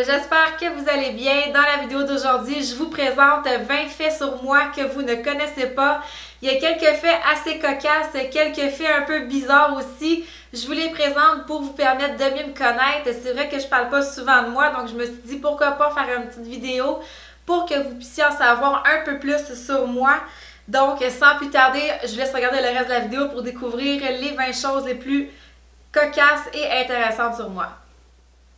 j'espère que vous allez bien. Dans la vidéo d'aujourd'hui, je vous présente 20 faits sur moi que vous ne connaissez pas. Il y a quelques faits assez cocasses, quelques faits un peu bizarres aussi. Je vous les présente pour vous permettre de mieux me connaître. C'est vrai que je parle pas souvent de moi, donc je me suis dit pourquoi pas faire une petite vidéo pour que vous puissiez en savoir un peu plus sur moi. Donc, sans plus tarder, je vous laisse regarder le reste de la vidéo pour découvrir les 20 choses les plus cocasses et intéressantes sur moi.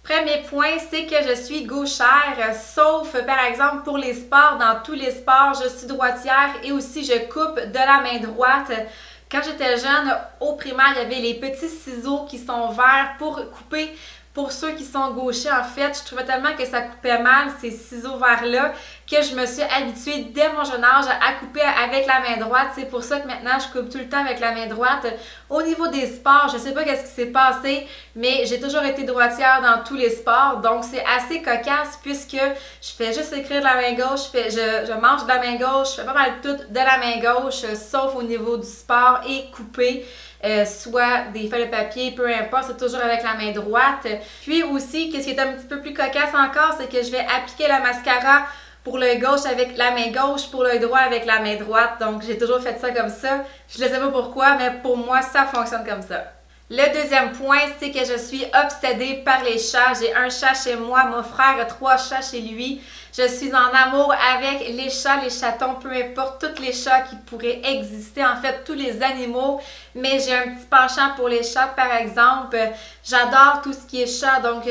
Premier point, c'est que je suis gauchère, sauf par exemple pour les sports. Dans tous les sports, je suis droitière et aussi je coupe de la main droite. Quand j'étais jeune, au primaire, il y avait les petits ciseaux qui sont verts pour couper. Pour ceux qui sont gauchers, en fait, je trouvais tellement que ça coupait mal, ces ciseaux verts-là, que je me suis habituée dès mon jeune âge à couper avec la main droite. C'est pour ça que maintenant, je coupe tout le temps avec la main droite. Au niveau des sports, je sais pas qu'est-ce qui s'est passé, mais j'ai toujours été droitière dans tous les sports. Donc, c'est assez cocasse puisque je fais juste écrire de la main gauche, je mange de la main gauche, je fais pas mal tout de la main gauche, sauf au niveau du sport et couper. Soit des feuilles de papier, peu importe, c'est toujours avec la main droite. Puis aussi, qu'est-ce qui est un petit peu plus cocasse encore, c'est que je vais appliquer la mascara pour l'œil gauche avec la main gauche, pour l'œil droit avec la main droite. Donc, j'ai toujours fait ça comme ça. Je ne sais pas pourquoi, mais pour moi, ça fonctionne comme ça. Le deuxième point, c'est que je suis obsédée par les chats. J'ai un chat chez moi, mon frère a 3 chats chez lui. Je suis en amour avec les chats, les chatons, peu importe, tous les chats qui pourraient exister, en fait, tous les animaux. Mais j'ai un petit penchant pour les chats, par exemple. J'adore tout ce qui est chat, donc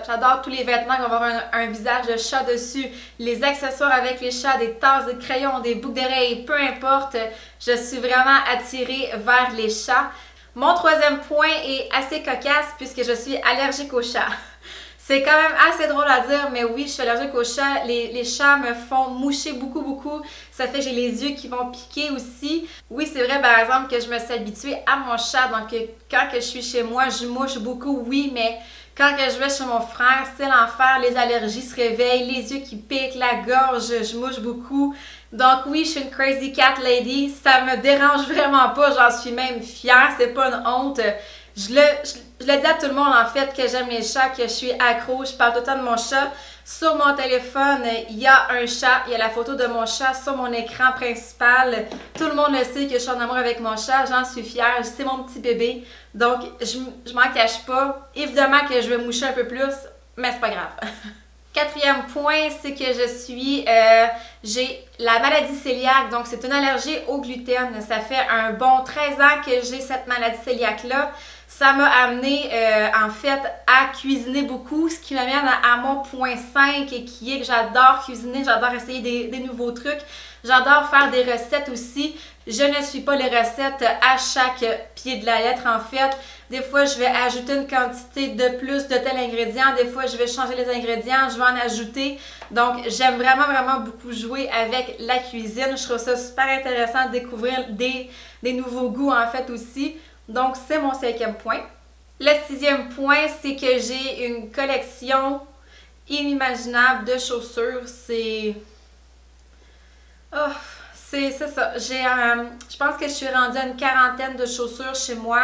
j'adore tous les vêtements qui vont avoir un visage de chat dessus. Les accessoires avec les chats, des tasses, des crayons, des boucles d'oreilles, peu importe. Je suis vraiment attirée vers les chats. Mon troisième point est assez cocasse puisque je suis allergique aux chats. C'est quand même assez drôle à dire, mais oui, je suis allergique aux chats. Les chats me font moucher beaucoup. Ça fait que j'ai les yeux qui vont piquer aussi. Oui, c'est vrai, par exemple, que je me suis habituée à mon chat. Donc, quand que je suis chez moi, je mouche beaucoup, oui, mais quand que je vais chez mon frère, c'est l'enfer. Les allergies se réveillent, les yeux qui piquent, la gorge, je mouche beaucoup. Donc oui, je suis une crazy cat lady. Ça me dérange vraiment pas, j'en suis même fière. C'est pas une honte. Je le dis à tout le monde, en fait, que j'aime les chats, que je suis accro. Je parle tout le temps de mon chat. Sur mon téléphone, il y a un chat. Il y a la photo de mon chat sur mon écran principal. Tout le monde le sait que je suis en amour avec mon chat. J'en suis fière. C'est mon petit bébé. Donc, je m'en cache pas. Évidemment que je vais moucher un peu plus, mais c'est pas grave. Quatrième point, c'est que j'ai la maladie cœliaque, donc c'est une allergie au gluten. Ça fait un bon 13 ans que j'ai cette maladie cœliaque-là. Ça m'a amené en fait à cuisiner beaucoup, ce qui m'amène à mon point 5 qui est que j'adore cuisiner, j'adore essayer des nouveaux trucs. J'adore faire des recettes aussi. Je ne suis pas les recettes à chaque pied de la lettre en fait. Des fois, je vais ajouter une quantité de plus de tel ingrédient. Des fois, je vais changer les ingrédients, je vais en ajouter. Donc, j'aime vraiment beaucoup jouer avec la cuisine. Je trouve ça super intéressant de découvrir des nouveaux goûts en fait aussi. Donc, c'est mon 5e point. Le 6e point, c'est que j'ai une collection inimaginable de chaussures. C'est ça. Je pense que je suis rendue à une quarantaine de chaussures chez moi.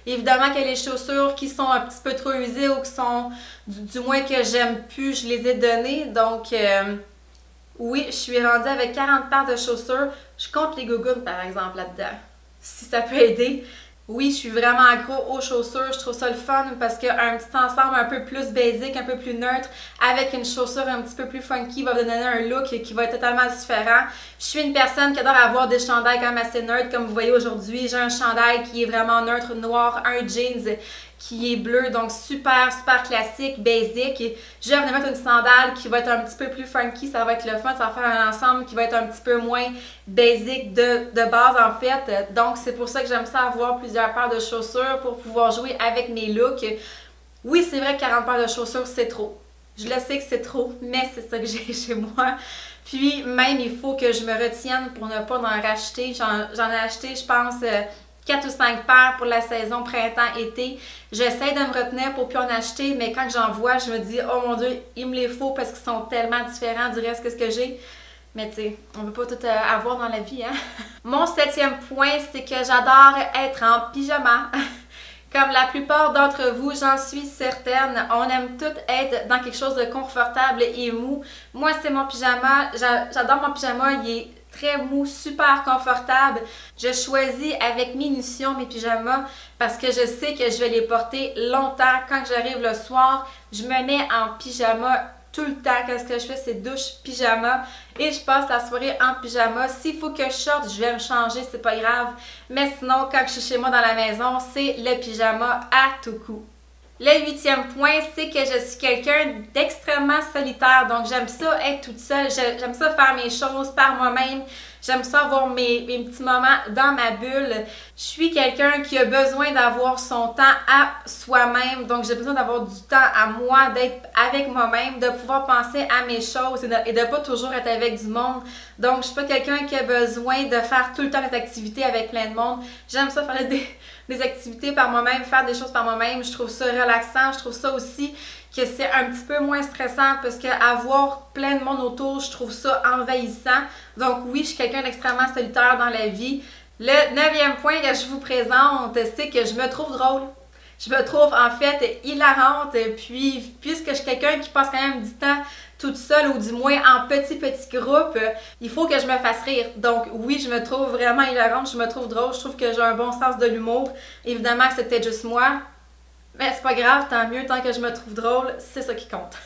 Évidemment que les chaussures qui sont un petit peu trop usées ou qui sont du moins que j'aime plus, je les ai données. Donc, oui, je suis rendue avec 40 paires de chaussures. Je compte les gougounes, par exemple, là-dedans, si ça peut aider. Oui, je suis vraiment accro aux chaussures. Je trouve ça le fun parce qu'un petit ensemble un peu plus basique, un peu plus neutre, avec une chaussure un petit peu plus funky, va vous donner un look qui va être totalement différent. Je suis une personne qui adore avoir des chandails quand même assez neutres, comme vous voyez aujourd'hui. J'ai un chandail qui est vraiment neutre, noir, un jeans qui est bleu, donc super classique, basic. Je vais venir mettre une sandale qui va être un petit peu plus funky, ça va être le fun, ça va faire un ensemble qui va être un petit peu moins basic de base en fait. Donc c'est pour ça que j'aime ça avoir plusieurs paires de chaussures pour pouvoir jouer avec mes looks. Oui, c'est vrai que 40 paires de chaussures, c'est trop. Je le sais que c'est trop, mais c'est ça que j'ai chez moi. Puis même, il faut que je me retienne pour ne pas en racheter. J'en ai acheté, je pense, 4 ou 5 paires pour la saison printemps-été. J'essaie de me retenir pour plus en acheter, mais quand j'en vois, je me dis « Oh mon Dieu, il me les faut parce qu'ils sont tellement différents du reste que ce que j'ai. » Mais tu sais, on ne peut pas tout avoir dans la vie, hein? Mon 7e point, c'est que j'adore être en pyjama. Comme la plupart d'entre vous, j'en suis certaine, on aime toutes être dans quelque chose de confortable et mou. Moi, c'est mon pyjama. J'adore mon pyjama. Il est très mou, super confortable. Je choisis avec minution mes pyjamas parce que je sais que je vais les porter longtemps. Quand j'arrive le soir, je me mets en pyjama tout le temps. Qu'est-ce que je fais? C'est douche, pyjama et je passe la soirée en pyjama. S'il faut que je sorte, je vais me changer, c'est pas grave. Mais sinon, quand je suis chez moi dans la maison, c'est le pyjama à tout coup. Le 8e point, c'est que je suis quelqu'un d'extrêmement solitaire. Donc, j'aime ça être toute seule. J'aime ça faire mes choses par moi-même. J'aime ça avoir mes petits moments dans ma bulle. Je suis quelqu'un qui a besoin d'avoir son temps à soi-même. Donc, j'ai besoin d'avoir du temps à moi, d'être avec moi-même, de pouvoir penser à mes choses et de pas toujours être avec du monde. Donc, je suis pas quelqu'un qui a besoin de faire tout le temps des activités avec plein de monde. J'aime ça faire des activités par moi-même, faire des choses par moi-même. Je trouve ça relaxant. Je trouve ça aussi que c'est un petit peu moins stressant parce qu'avoir plein de monde autour, je trouve ça envahissant. Donc oui, je suis quelqu'un d'extrêmement solitaire dans la vie. Le 9e point que je vous présente, c'est que je me trouve drôle. Je me trouve en fait hilarante, puis puisque je suis quelqu'un qui passe quand même du temps toute seule ou du moins en petits groupes, il faut que je me fasse rire. Donc oui, je me trouve vraiment hilarante, je me trouve drôle, je trouve que j'ai un bon sens de l'humour. Évidemment, c'est peut-être juste moi, mais c'est pas grave, tant mieux, tant que je me trouve drôle, c'est ça qui compte.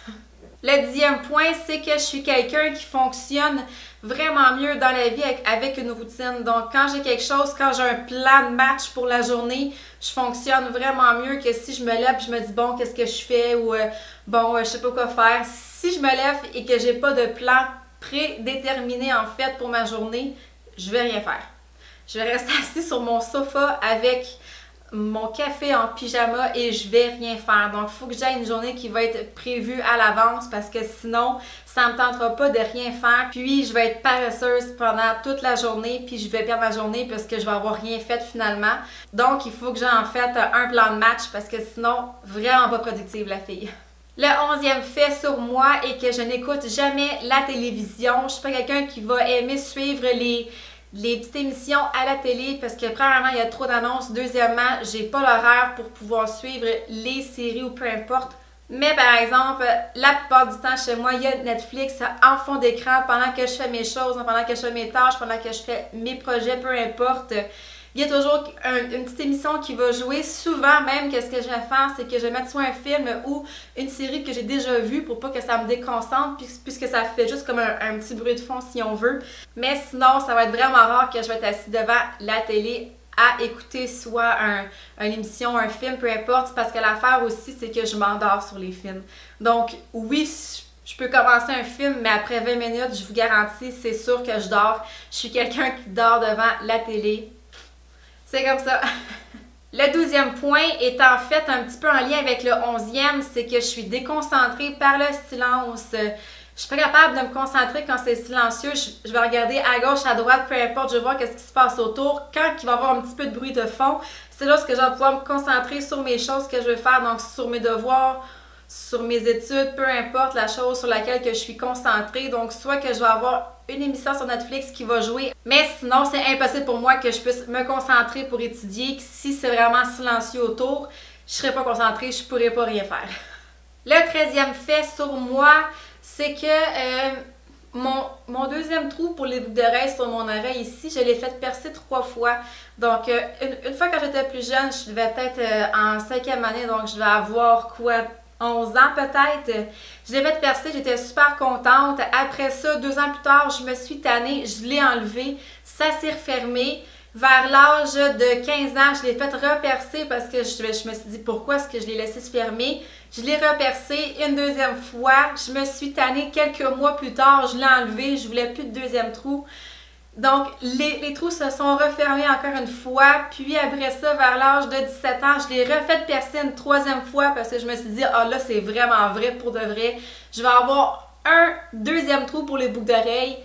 Le 10e point, c'est que je suis quelqu'un qui fonctionne vraiment mieux dans la vie avec une routine. Donc, quand j'ai quelque chose, quand j'ai un plan de match pour la journée, je fonctionne vraiment mieux que si je me lève et je me dis, bon, qu'est-ce que je fais ou je sais pas quoi faire. Si je me lève et que j'ai pas de plan prédéterminé en fait pour ma journée, je vais rien faire. Je vais rester assise sur mon sofa avec mon café en pyjama et je vais rien faire. Donc, il faut que j'aie une journée qui va être prévue à l'avance parce que sinon, ça ne me tentera pas de rien faire. Puis, je vais être paresseuse pendant toute la journée puis je vais perdre ma journée parce que je vais avoir rien fait finalement. Donc, il faut que j'ai en fait un plan de match parce que sinon, vraiment pas productive la fille. Le 11e fait sur moi est que je n'écoute jamais la télévision. Je suis pas quelqu'un qui va aimer suivre les petites émissions à la télé parce que premièrement, il y a trop d'annonces. Deuxièmement, j'ai pas l'horaire pour pouvoir suivre les séries ou peu importe. Mais par exemple, la plupart du temps chez moi, il y a Netflix en fond d'écran pendant que je fais mes choses, pendant que je fais mes tâches, pendant que je fais mes projets, peu importe. Il y a toujours une petite émission qui va jouer. Souvent même, qu'est-ce que je vais faire, c'est que je vais mettre soit un film ou une série que j'ai déjà vue pour pas que ça me déconcentre puisque ça fait juste comme un petit bruit de fond si on veut. Mais sinon, ça va être vraiment rare que je vais être assise devant la télé à écouter soit une émission, un film, peu importe. Parce que l'affaire aussi, c'est que je m'endors sur les films. Donc oui, je peux commencer un film, mais après 20 minutes, je vous garantis, c'est sûr que je dors. Je suis quelqu'un qui dort devant la télé. C'est comme ça. Le 12e point est en fait un petit peu en lien avec le 11e, c'est que je suis déconcentrée par le silence. Je suis pas capable de me concentrer quand c'est silencieux. Je vais regarder à gauche, à droite, peu importe, je vais voir qu'est-ce qui se passe autour. Quand il va y avoir un petit peu de bruit de fond, c'est là que je vais pouvoir me concentrer sur mes choses que je veux faire, donc sur mes devoirs, sur mes études, peu importe la chose sur laquelle que je suis concentrée. Donc, soit que je vais avoir une émission sur Netflix qui va jouer, mais sinon, c'est impossible pour moi que je puisse me concentrer pour étudier. Si c'est vraiment silencieux autour, je ne serai pas concentrée, je ne pourrai pas rien faire. Le 13e fait sur moi, c'est que mon deuxième trou pour les boucles d'oreilles sur mon oreille ici, je l'ai fait percer 3 fois. Donc, une fois quand j'étais plus jeune, je devais être en 5e année, donc je devais avoir quoi, 11 ans peut-être. Je l'ai fait percer, j'étais super contente. Après ça, 2 ans plus tard, je me suis tannée, je l'ai enlevé, ça s'est refermé. Vers l'âge de 15 ans, je l'ai fait repercer parce que je me suis dit pourquoi est-ce que je l'ai laissé se fermer. Je l'ai repercé une deuxième fois, je me suis tannée quelques mois plus tard, je l'ai enlevé, je voulais plus de deuxième trou. Donc, les trous se sont refermés encore une fois, puis après ça, vers l'âge de 17 ans, je l'ai refait percer une 3e fois parce que je me suis dit, ah là, c'est vraiment vrai pour de vrai. Je vais avoir un 2e trou pour les boucles d'oreilles.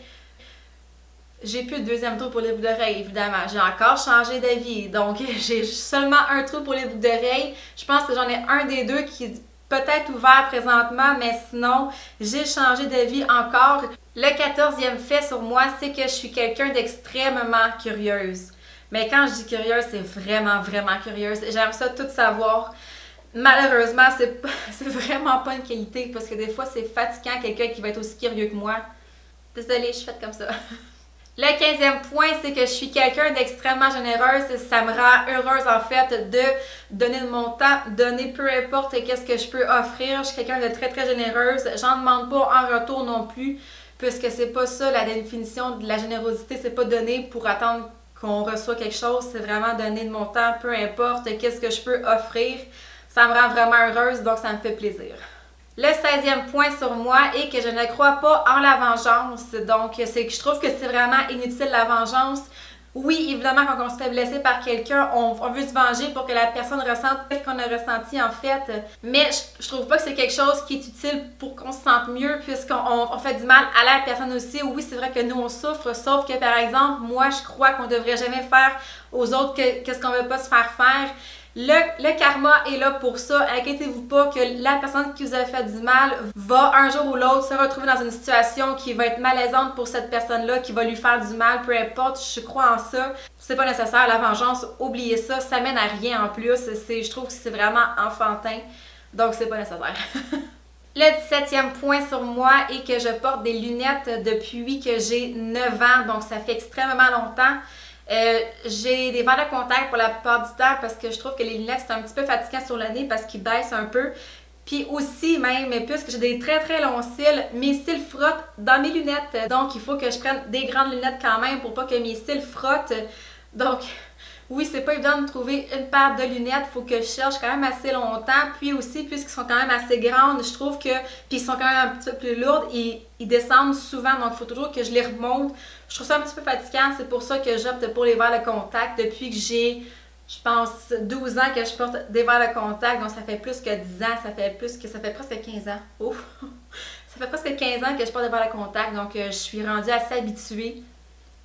J'ai plus de 2e trou pour les boucles d'oreilles, évidemment. J'ai encore changé d'avis, donc j'ai seulement un trou pour les boucles d'oreilles. Je pense que j'en ai un des deux qui est peut-être ouvert présentement, mais sinon, j'ai changé d'avis encore. Le 14e fait sur moi, c'est que je suis quelqu'un d'extrêmement curieuse. Mais quand je dis curieuse, c'est vraiment, vraiment curieuse. J'aime ça tout savoir. Malheureusement, c'est vraiment pas une qualité parce que des fois, c'est fatigant quelqu'un qui va être aussi curieux que moi. Désolée, je suis faite comme ça. Le 15e point, c'est que je suis quelqu'un d'extrêmement généreuse. Ça me rend heureuse, en fait, de donner de mon temps, donner peu importe qu'est-ce que je peux offrir. Je suis quelqu'un de très, très généreuse. J'en demande pas en retour non plus, puisque c'est pas ça la définition de la générosité. C'est pas donner pour attendre qu'on reçoit quelque chose. C'est vraiment donner de mon temps, peu importe qu'est-ce que je peux offrir. Ça me rend vraiment heureuse, donc ça me fait plaisir. Le 16e point sur moi est que je ne crois pas en la vengeance. Donc, c'est que je trouve que c'est vraiment inutile la vengeance. Oui, évidemment, quand on se fait blesser par quelqu'un, on veut se venger pour que la personne ressente ce qu'on a ressenti en fait. Mais je trouve pas que c'est quelque chose qui est utile pour qu'on se sente mieux puisqu'on fait du mal à la personne aussi. Oui, c'est vrai que nous, on souffre, sauf que par exemple, moi, je crois qu'on devrait jamais faire aux autres qu'est-ce qu'on veut pas se faire faire. Le karma est là pour ça. Inquiétez-vous pas que la personne qui vous a fait du mal va un jour ou l'autre se retrouver dans une situation qui va être malaisante pour cette personne-là, qui va lui faire du mal, peu importe. Je crois en ça. C'est pas nécessaire, la vengeance, oubliez ça. Ça mène à rien en plus. Je trouve que c'est vraiment enfantin. Donc, c'est pas nécessaire. Le 17e point sur moi est que je porte des lunettes depuis que j'ai 9 ans. Donc, ça fait extrêmement longtemps. J'ai des verres de contact pour la plupart du temps parce que je trouve que les lunettes c'est un petit peu fatigant sur le nez parce qu'ils baissent un peu. Puis aussi même, puisque j'ai des très très longs cils, mes cils frottent dans mes lunettes. Donc il faut que je prenne des grandes lunettes quand même pour pas que mes cils frottent. Donc oui, c'est pas évident de trouver une paire de lunettes, il faut que je cherche quand même assez longtemps. Puis aussi, puisqu'ils sont quand même assez grandes, je trouve que, puis ils sont quand même un petit peu plus lourdes, ils descendent souvent, donc il faut toujours que je les remonte. Je trouve ça un petit peu fatigant, c'est pour ça que j'opte pour les verres de contact depuis que j'ai, je pense, 12 ans que je porte des verres de contact, donc ça fait plus que 10 ans, ça fait presque 15 ans. Ouf! Ça fait presque 15 ans que je porte des verres de contact, donc je suis rendue assez habituée.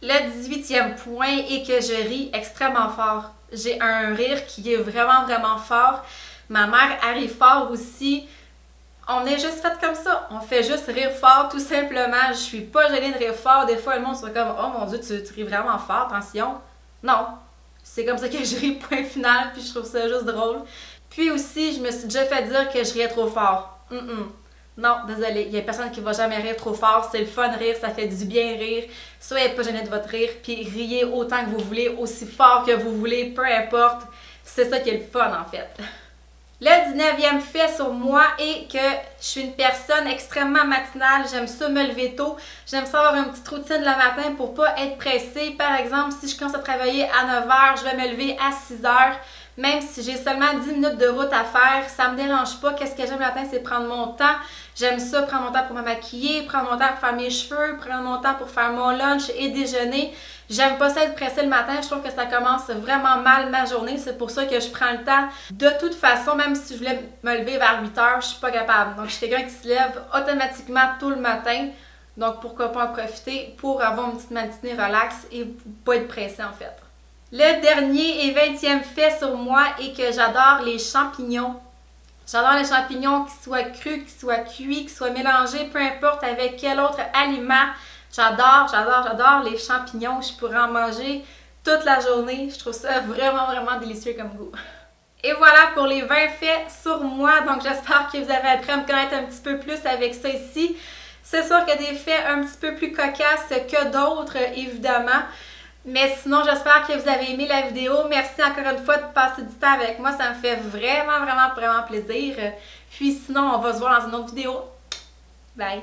Le 18e point est que je ris extrêmement fort. J'ai un rire qui est vraiment, vraiment fort. Ma mère, elle rit fort aussi. On est juste fait comme ça. On fait juste rire fort, tout simplement. Je suis pas gênée de rire fort. Des fois, le monde se fait comme « Oh mon Dieu, tu ris vraiment fort, attention! » Non. C'est comme ça que je ris, point final, puis je trouve ça juste drôle. Puis aussi, je me suis déjà fait dire que je riais trop fort. Non, désolé, il n'y a personne qui va jamais rire trop fort. C'est le fun de rire, ça fait du bien rire. Soyez pas gênés de votre rire, puis riez autant que vous voulez, aussi fort que vous voulez, peu importe. C'est ça qui est le fun en fait. Le 19e fait sur moi est que je suis une personne extrêmement matinale. J'aime ça me lever tôt. J'aime ça avoir une petite routine le matin pour pas être pressée. Par exemple, si je commence à travailler à 9 h, je vais me lever à 6 h. Même si j'ai seulement 10 minutes de route à faire, ça me dérange pas. Qu'est-ce que j'aime le matin, c'est prendre mon temps. J'aime ça, prendre mon temps pour me maquiller, prendre mon temps pour faire mes cheveux, prendre mon temps pour faire mon lunch et déjeuner. J'aime pas ça être pressée le matin, je trouve que ça commence vraiment mal ma journée. C'est pour ça que je prends le temps. De toute façon, même si je voulais me lever vers 8 h, je suis pas capable. Donc, je suis quelqu'un qui se lève automatiquement tôt le matin. Donc, pourquoi pas en profiter pour avoir une petite matinée relax et pas être pressée en fait. Le dernier et 20e fait sur moi est que j'adore les champignons. J'adore les champignons, qu'ils soient crus, qu'ils soient cuits, qu'ils soient mélangés, peu importe avec quel autre aliment. J'adore les champignons. Je pourrais en manger toute la journée. Je trouve ça vraiment, vraiment délicieux comme goût. Et voilà pour les 20 faits sur moi. Donc j'espère que vous avez appris à me connaître un petit peu plus avec ça ici. C'est sûr qu'il y a des faits un petit peu plus cocasses que d'autres, évidemment. Mais sinon, j'espère que vous avez aimé la vidéo. Merci encore une fois de passer du temps avec moi. Ça me fait vraiment, vraiment, vraiment plaisir. Puis sinon, on va se voir dans une autre vidéo. Bye!